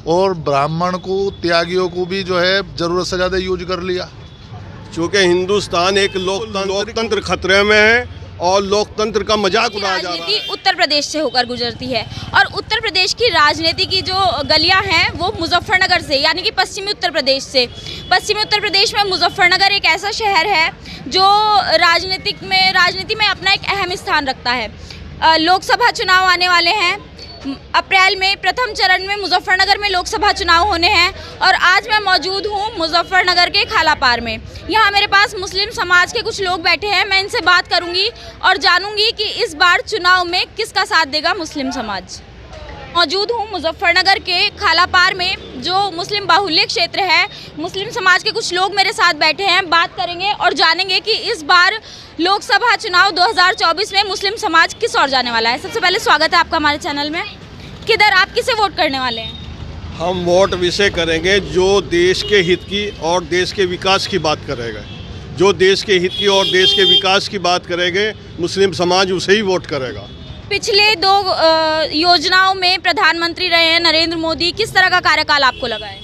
और ब्राह्मण को, त्यागियों को भी जो है ज़रूरत से ज़्यादा यूज कर लिया। चूँकि हिंदुस्तान एक लोकतंत्र खतरे में है और लोकतंत्र का मजाक उड़ाया जा रहा है। उत्तर प्रदेश से होकर गुजरती है और उत्तर प्रदेश की राजनीति की जो गलियां हैं वो मुजफ्फरनगर से, यानी कि पश्चिमी उत्तर प्रदेश से। पश्चिमी उत्तर प्रदेश में मुजफ्फरनगर एक ऐसा शहर है जो राजनीति में अपना एक अहम स्थान रखता है। लोकसभा चुनाव आने वाले हैं। अप्रैल में प्रथम चरण में मुजफ्फरनगर में लोकसभा चुनाव होने हैं और आज मैं मौजूद हूँ मुजफ्फरनगर के खालापार में। यहाँ मेरे पास मुस्लिम समाज के कुछ लोग बैठे हैं। मैं इनसे बात करूँगी और जानूँगी कि इस बार चुनाव में किसका साथ देगा मुस्लिम समाज। मौजूद हूँ मुजफ्फरनगर के खालापार में, जो मुस्लिम बाहुल्य क्षेत्र है। मुस्लिम समाज के कुछ लोग मेरे साथ बैठे हैं। बात करेंगे और जानेंगे कि इस बार लोकसभा चुनाव 2024 में मुस्लिम समाज किस ओर जाने वाला है। सबसे पहले स्वागत है आपका हमारे चैनल में। किधर आप किसे वोट करने वाले हैं? हम वोट विषय करेंगे जो देश के हित की और देश के विकास की बात करेगा। जो देश के हित की और देश के विकास की बात करेंगे, मुस्लिम समाज उसे ही वोट करेगा। पिछले 2 योजनाओं में प्रधानमंत्री रहे हैं नरेंद्र मोदी। किस तरह का कार्यकाल आपको लगा है?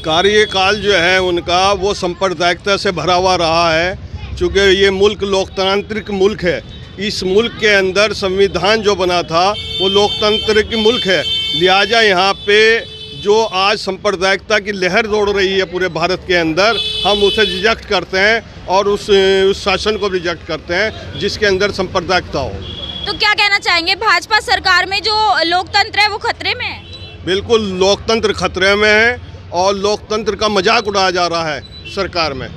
कार्यकाल जो है उनका वो सांप्रदायिकता से भरा हुआ रहा है। चूँकि ये मुल्क लोकतांत्रिक मुल्क है, इस मुल्क के अंदर संविधान जो बना था वो लोकतंत्र की मुल्क है। लिहाजा यहाँ पे जो आज सांप्रदायिकता की लहर दौड़ रही है पूरे भारत के अंदर, हम उसे रिजेक्ट करते हैं और उस शासन को रिजेक्ट करते हैं जिसके अंदर सांप्रदायिकता हो। तो क्या कहना चाहेंगे, भाजपा सरकार में जो लोकतंत्र है वो खतरे में है? बिल्कुल, लोकतंत्र खतरे में है और लोकतंत्र का मजाक उड़ाया जा रहा है सरकार में।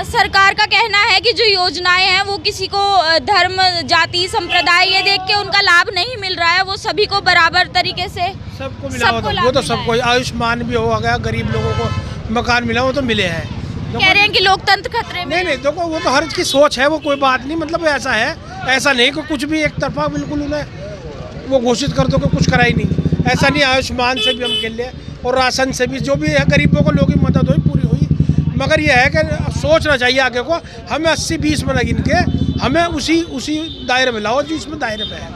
सरकार का कहना है कि जो योजनाएं हैं वो किसी को धर्म, जाति, संप्रदाय ये देख के उनका लाभ नहीं मिल रहा है, वो सभी को बराबर तरीके से सबको मिला। वो तो सबको, आयुष्मान भी हो गया, गरीब लोगों को मकान मिला, वो तो मिले हैं। कह रहे हैं कि लोकतंत्र खतरे में। नहीं, देखो वो तो हर की सोच है, वो कोई बात नहीं। मतलब ऐसा है, ऐसा नहीं कि कुछ भी एक तरफा बिल्कुल उन्हें वो घोषित कर दो कि कुछ करा ही नहीं। ऐसा नहीं, आयुष्मान से भी हम खेल लिए और राशन से भी जो भी है गरीबों को लोगों की मदद हुई, पूरी हुई। मगर यह है कि सोचना चाहिए आगे को। हमें 80-20 में गिन के हमें उसी दायरे में लाओ जो इसमें दायरे में है।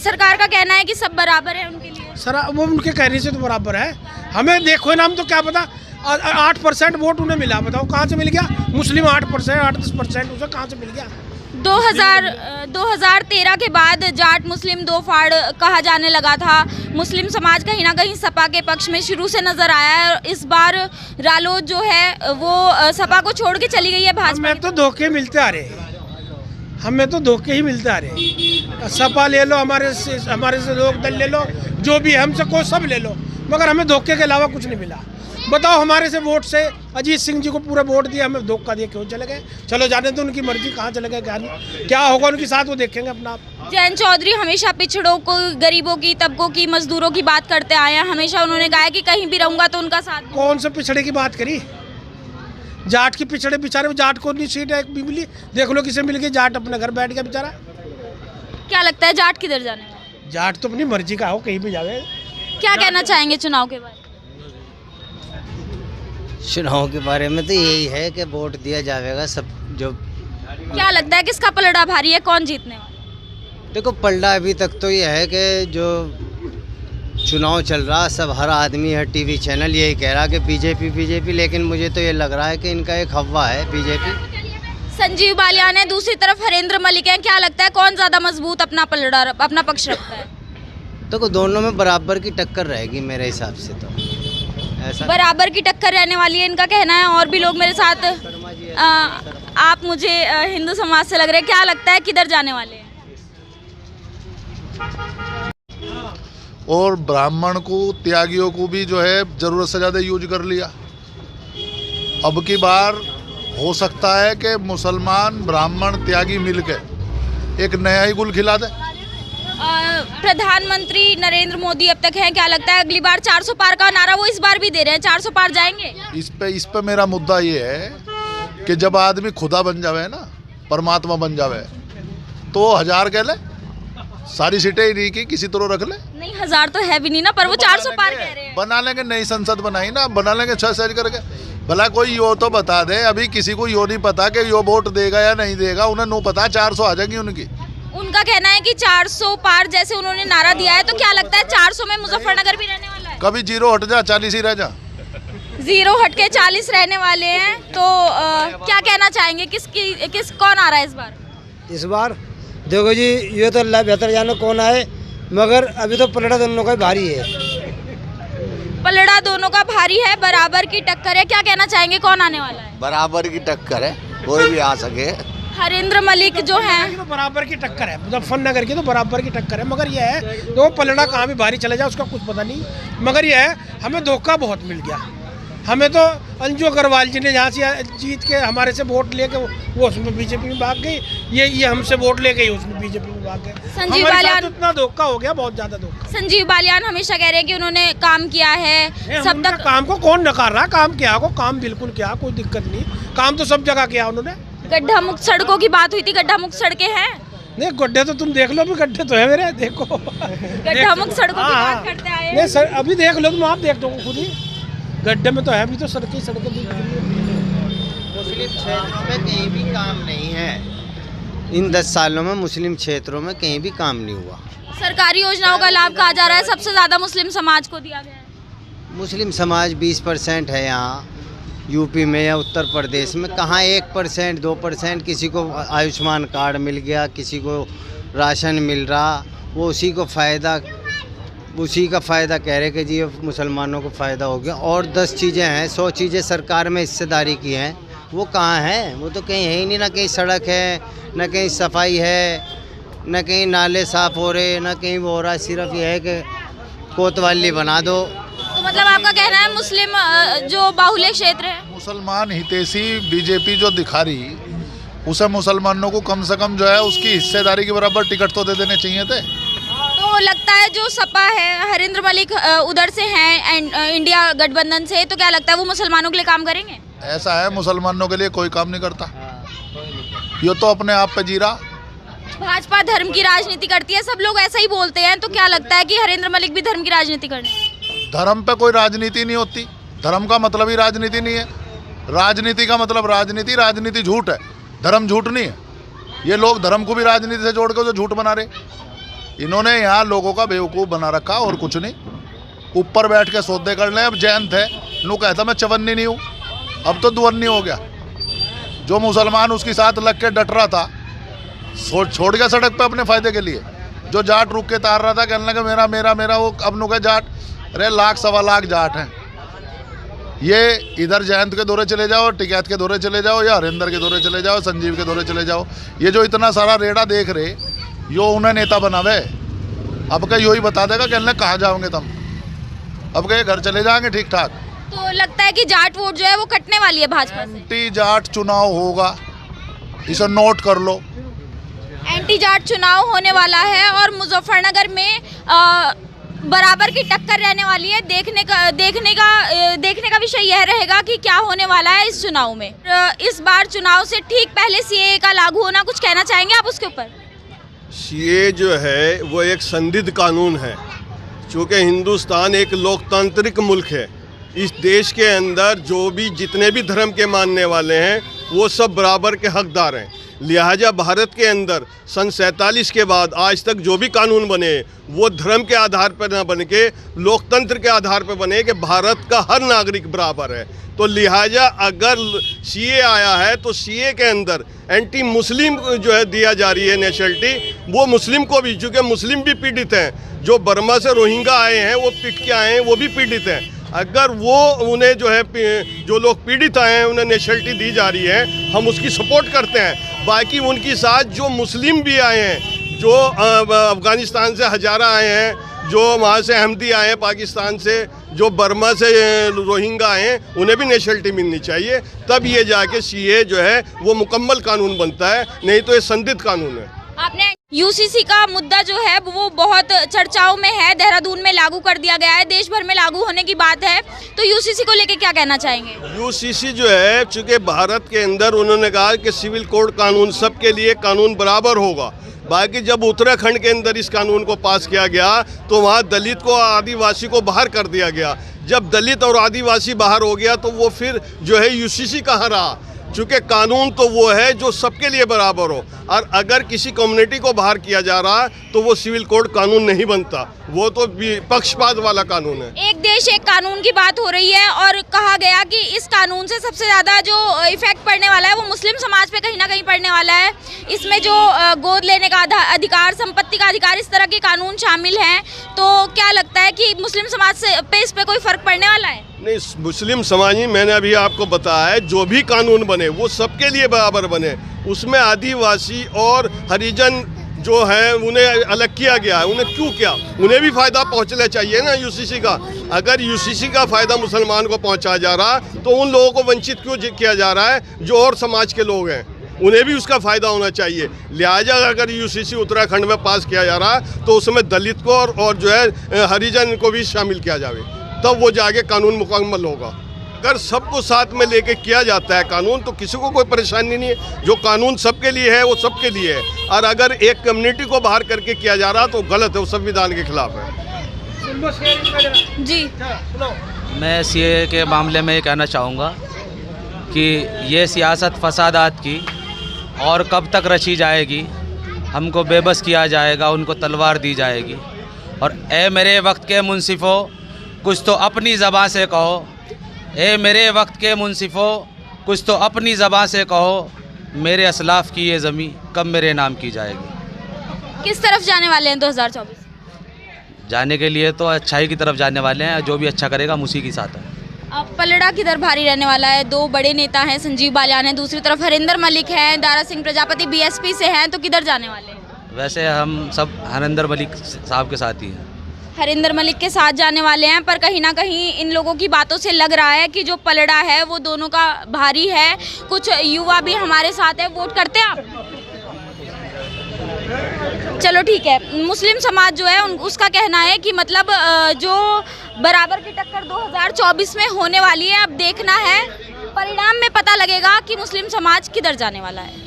सरकार का कहना है कि सब बराबर है उनके लिए। सर वो उनके कहने से तो बराबर है। हमें देखो ना, हम तो क्या पता 8% वोट उन्हें मिला, बताओ कहाँ से मिल गया? मुस्लिम 8%, 8-10% उसे कहाँ से मिल गया? 2013 के बाद जाट मुस्लिम 2 फाड़ कहा जाने लगा था। मुस्लिम समाज कहीं ना कहीं सपा के पक्ष में शुरू से नजर आया है। इस बार रालोद जो है वो सपा को छोड़ के चली गई है भाजपा। हमें तो धोखे मिलते आ रहे, हमें तो धोखे ही मिलते आ रहे। सपा ले लो, हमारे से लोक दल ले लो, जो भी हमसे कोई सब ले लो, मगर हमें धोखे के अलावा कुछ नहीं मिला। बताओ, हमारे से वोट से अजीत सिंह जी को पूरा वोट दिया, हमें धोखा दिया, क्यों चले गए? चलो जाने तो, उनकी मर्जी, कहाँ चले गए क्या होगा उनके साथ वो देखेंगे अपना आप। जयंत चौधरी हमेशा पिछड़ों को, गरीबों की, तबकों की, मजदूरों की बात करते आए हैं। हमेशा उन्होंने कहा है कि कहीं भी रहूंगा तो उनका साथ। कौन से पिछड़े की बात करी? जाट की पिछड़े बेचारे, जाट को नहीं सीट एक भी मिली, देख लो किसे मिल गई। जाट अपने घर बैठ गया बेचारा। क्या लगता है जाट किधर जाने वाला? जाट तो अपनी मर्जी का हो, कहीं भी जावे। क्या कहना चाहेंगे चुनाव के बारे में? चुनाव के बारे में तो यही है कि वोट दिया जाएगा सब। जो क्या लगता है किसका पलड़ा भारी है, कौन जीतने वाला? देखो, पलड़ा अभी तक तो ये है कि जो चुनाव चल रहा, सब हर आदमी, हर टीवी चैनल यही कह रहा कि बीजेपी, लेकिन मुझे तो ये लग रहा है कि इनका एक हवा है बीजेपी। संजीव बालियान है, दूसरी तरफ हरेंद्र मलिक है। क्या लगता है कौन ज्यादा मजबूत अपना पक्ष रखता है? देखो, दोनों में बराबर की टक्कर रहेगी मेरे हिसाब से। तो ऐसा बराबर की टक्कर रहने वाली है इनका कहना है। और भी लोग मेरे साथ। आप मुझे हिंदू समाज से लग रहे हैं, क्या लगता है किधर जाने वाले हैं? और ब्राह्मण को, त्यागियों को भी जो है ज़रूरत से ज़्यादा यूज कर लिया। अब की बार हो सकता है कि मुसलमान, ब्राह्मण, त्यागी मिलकर एक नया ही गुल खिला दे। प्रधानमंत्री नरेंद्र मोदी अब तक हैं, क्या लगता है अगली बार 400 पार का नारा वो इस बार भी दे रहे हैं? 400 पार जाएंगे? इस पे मेरा मुद्दा ये है कि जब आदमी खुदा बन जावे ना, परमात्मा बन जावे, तो 1000 कह ले, सारी सीटें ही नहीं की, किसी तरह रख ले। नहीं, 1000 तो है भी नहीं ना, पर वो 400 पार कह रहे हैं। बना लेंगे, नई संसद बनाई ना, बना लेंगे 6 सेट करके। भला कोई यो तो बता दे, अभी किसी को यो नहीं पता कि यो वोट देगा या नहीं देगा, उन्हें नो पता 400 आ जाएंगी उनकी। उनका कहना है कि 400 पार जैसे उन्होंने नारा दिया है, तो क्या लगता है 400 में मुजफ्फरनगर भी रहने वाला है? कभी 0 हट जा 40 ही रह जा। 0 हटके 40 रहने वाले हैं, तो क्या कहना चाहेंगे, कौन आ रहा है इस बार? इस बार देखो जी, ये तो अल्लाह बेहतर जाने कौन आए, मगर अभी तो पलड़ा दोनों का भारी है। पलड़ा दोनों का भारी है, बराबर की टक्कर है। क्या कहना चाहेंगे, कौन आने वाला है? बराबर की टक्कर है, कोई भी आ सके। हरेंद्र मलिक जो हैं, तो बराबर की टक्कर है, मुजफ्फरनगर की तो बराबर की टक्कर है, मगर यह है तो पलड़ा कहाँ भी भारी चले जाए उसका कुछ पता नहीं। मगर यह है, हमें धोखा बहुत मिल गया। हमें तो अंजू अग्रवाल जी ने जहाँ से जीत के हमारे से वोट लेके वो उसमें बीजेपी में भाग गई, ये हमसे वोट ले गई उसमें बीजेपी में भाग गए। संजीव हमारे बालियान साथ इतना धोखा हो गया, बहुत ज्यादा धोखा। संजीव बालियान हमेशा कह रहे हैं कि उन्होंने काम किया है, सब तक काम को कौन नकार रहा, काम किया को, काम बिल्कुल किया, कोई दिक्कत नहीं, काम तो सब जगह किया उन्होंने। गड्ढा मुक्त सड़कों की बात हुई थी, गड्ढा मुक्त सड़कें हैं? नहीं, गड्ढे तो तुम देख लो, अभी गड्ढे तो है मेरे, देखो गड्ढा मुक्त सड़कों की बात करते आए हैं। नहीं सर, अभी देख लो तुम, आप देख लो खुद ही, गड्ढे में तो है, अभी तो सड़कें दिख रही है। मुस्लिम क्षेत्रों में कहीं भी काम नहीं है, इन 10 सालों में मुस्लिम क्षेत्रों में कहीं भी काम नहीं हुआ। सरकारी योजनाओं का लाभ कहा जा रहा है सबसे ज्यादा मुस्लिम समाज को दिया गया है। मुस्लिम समाज 20% है यहाँ यूपी में या उत्तर प्रदेश में, कहाँ 1% 2%, किसी को आयुष्मान कार्ड मिल गया, किसी को राशन मिल रहा, वो उसी का फ़ायदा कह रहे कि जी मुसलमानों को फ़ायदा हो गया। और 10 चीज़ें हैं, 100 चीज़ें सरकार में हिस्सेदारी की हैं, वो कहाँ हैं? वो तो कहीं है ही नहीं, ना कहीं सड़क है, ना कहीं सफाई है, ना कहीं नाले साफ़ हो रहे, ना कहीं वो हो रहा है। सिर्फ ये है कि कोतवाली बना दो। तो मतलब आपका कहना है मुस्लिम जो बाहुल्य क्षेत्र है, मुसलमान हितैषी बीजेपी जो दिखा रही, उसे मुसलमानों को कम से कम जो है उसकी हिस्सेदारी के बराबर टिकट तो दे देने चाहिए थे। तो लगता है जो सपा है, हरेंद्र मलिक उधर से हैं इंडिया गठबंधन से, तो क्या लगता है वो मुसलमानों के लिए काम करेंगे? ऐसा है, मुसलमानों के लिए कोई काम नहीं करता, ये तो अपने आप पे जी रहा। भाजपा धर्म की राजनीति करती है, सब लोग ऐसा ही बोलते हैं, तो क्या लगता है कि हरेंद्र मलिक भी धर्म की राजनीति करने? धर्म पे कोई राजनीति नहीं होती, धर्म का मतलब ही राजनीति नहीं है। राजनीति का मतलब राजनीति, राजनीति झूठ है, धर्म झूठ नहीं है। ये लोग धर्म को भी राजनीति से जोड़ के जो झूठ बना रहे, इन्होंने यहाँ लोगों का बेवकूफ़ बना रखा और कुछ नहीं। ऊपर बैठ के सौदे कर लें। अब जैन थे, नू कहता मैं चवन्नी नहीं हूँ, अब तो दुवन्नी हो गया। जो मुसलमान उसके साथ लग के डट रहा था, छोड़ गया सड़क पे अपने फ़ायदे के लिए। जो जाट रुक के तार रहा था, कहने लगा मेरा मेरा मेरा, वो अब नु के जाट, अरे 1 सवा लाख जाट हैं। ये इधर जयंत के दौरे चले जाओ, टिकैत के दौरे चले जाओ, या हरिंदर के दौरे चले जाओ, संजीव के दौरे चले जाओ, ये जो इतना सारा रेड़ा देख रहे, यो उन्हें नेता बनावे। अब का यो ही बता देगा, कहने कहाँ जाओगे तुम, अब कहे घर चले जाएंगे ठीक ठाक। तो लगता है कि जाट वोट जो है वो कटने वाली है भाजपा से। एंटी जाट चुनाव होगा, इसे नोट कर लो। एंटी जाट चुनाव होने वाला है और मुजफ्फरनगर में बराबर की टक्कर रहने वाली है। देखने का विषय यह रहेगा कि क्या होने वाला है इस चुनाव में। इस बार चुनाव से ठीक पहले सीएए का लागू होना, कुछ कहना चाहेंगे आप उसके ऊपर? सीएए जो है वो एक संदिग्ध कानून है, चूँकि हिंदुस्तान एक लोकतांत्रिक मुल्क है। इस देश के अंदर जो भी जितने भी धर्म के मानने वाले हैं वो सब बराबर के हकदार हैं। लिहाजा भारत के अंदर सन 47 के बाद आज तक जो भी कानून बने वो धर्म के आधार पर न बन के लोकतंत्र के आधार पर बने कि भारत का हर नागरिक बराबर है। तो लिहाजा अगर सीए आया है तो सीए के अंदर एंटी मुस्लिम जो है दिया जा रही है नेशनलिटी, वो मुस्लिम को भी, चूँकि मुस्लिम भी पीड़ित हैं। जो बर्मा से रोहिंगा आए हैं वो पिट के आए हैं, वो भी पीड़ित हैं। अगर वो उन्हें जो है जो लोग पीड़ित आए हैं उन्हें नेशनलिटी दी जा रही है, हम उसकी सपोर्ट करते हैं। बाकी उनके साथ जो मुस्लिम भी आए हैं, जो अफ़गानिस्तान से हजारा आए हैं, जो वहाँ से अहमदी आए हैं पाकिस्तान से, जो बर्मा से रोहिंगा आए हैं, उन्हें भी नेशनलिटी मिलनी चाहिए। तब ये जाके सीए जो है वो मुकम्मल कानून बनता है, नहीं तो ये संदिग्ध कानून है। आपने यूसीसी का मुद्दा जो है वो बहुत चर्चाओं में है, देहरादून में लागू कर दिया गया है, देश भर में लागू होने की बात है, तो यूसीसी को लेके क्या कहना चाहेंगे? यूसीसी जो है, चूँकि भारत के अंदर उन्होंने कहा कि सिविल कोड कानून सबके लिए कानून बराबर होगा। बाकी जब उत्तराखंड के अंदर इस कानून को पास किया गया तो वहाँ दलित को, आदिवासी को बाहर कर दिया गया। जब दलित और आदिवासी बाहर हो गया तो वो फिर जो है यूसीसी कहाँ रहा। चूँकि कानून तो वो है जो सबके लिए बराबर हो, और अगर किसी कम्युनिटी को बाहर किया जा रहा है तो वो सिविल कोड कानून नहीं बनता, वो तो पक्षपात वाला कानून है। एक देश एक कानून की बात हो रही है और कहा गया कि इस कानून से सबसे ज़्यादा जो इफेक्ट पड़ने वाला है वो मुस्लिम समाज पे कहीं ना कहीं पड़ने वाला है। इसमें जो गोद लेने का अधिकार, संपत्ति का अधिकार, इस तरह के कानून शामिल हैं। तो क्या लगता है कि मुस्लिम समाज से पे इस पे कोई फर्क पड़ने वाला है? नहीं, मुस्लिम समाज ही, मैंने अभी आपको बताया है, जो भी कानून बने वो सबके लिए बराबर बने। उसमें आदिवासी और हरिजन जो है उन्हें अलग किया गया है। उन्हें क्यों किया? उन्हें भी फ़ायदा पहुंचना चाहिए ना यूसीसी का। अगर यूसीसी का फ़ायदा मुसलमान को पहुंचा जा रहा तो उन लोगों को वंचित क्यों किया जा रहा है जो और समाज के लोग हैं? उन्हें भी उसका फ़ायदा होना चाहिए। लिहाजा अगर यूसीसी उत्तराखंड में पास किया जा रहा है तो उसमें दलित को और जो है हरिजन को भी शामिल किया जाए, तब वो जाके कानून मुकम्मल होगा। अगर सबको साथ में लेके किया जाता है कानून तो किसी को कोई परेशानी नहीं है। जो कानून सबके लिए है वो सबके लिए है, और अगर एक कम्युनिटी को बाहर करके किया जा रहा तो गलत है, वो संविधान के खिलाफ है। जी, मैं सीए के मामले में ये कहना चाहूँगा कि ये सियासत फसादात की और कब तक रची जाएगी, हमको बेबस किया जाएगा, उनको तलवार दी जाएगी। और ए मेरे वक्त के मुंसिफ़ों, कुछ तो अपनी ज़बान से कहो। ए मेरे वक्त के मुंसिफ़ों, कुछ तो अपनी ज़बान से कहो। मेरे असलाफ़ की ये ज़मीं कब मेरे नाम की जाएगी। किस तरफ जाने वाले हैं 2024? जाने के लिए तो अच्छाई की तरफ जाने वाले हैं, जो भी अच्छा करेगा हम उसी के साथ है। अब पलड़ा किधर भारी रहने वाला है? दो बड़े नेता हैं, संजीव बालियान है, दूसरी तरफ हरिंदर मलिक हैं, दारा सिंह प्रजापति बीएसपी से हैं, तो किधर जाने वाले हैं? वैसे हम सब हरिंदर मलिक साहब के साथ ही हैं। हरिंदर मलिक के साथ जाने वाले हैं, पर कहीं ना कहीं इन लोगों की बातों से लग रहा है कि जो पलड़ा है वो दोनों का भारी है। कुछ युवा भी हमारे साथ है। वोट करते हैं आप? चलो ठीक है। मुस्लिम समाज जो है उसका कहना है कि मतलब जो बराबर की टक्कर 2024 में होने वाली है, अब देखना है, परिणाम में पता लगेगा कि मुस्लिम समाज किधर जाने वाला है।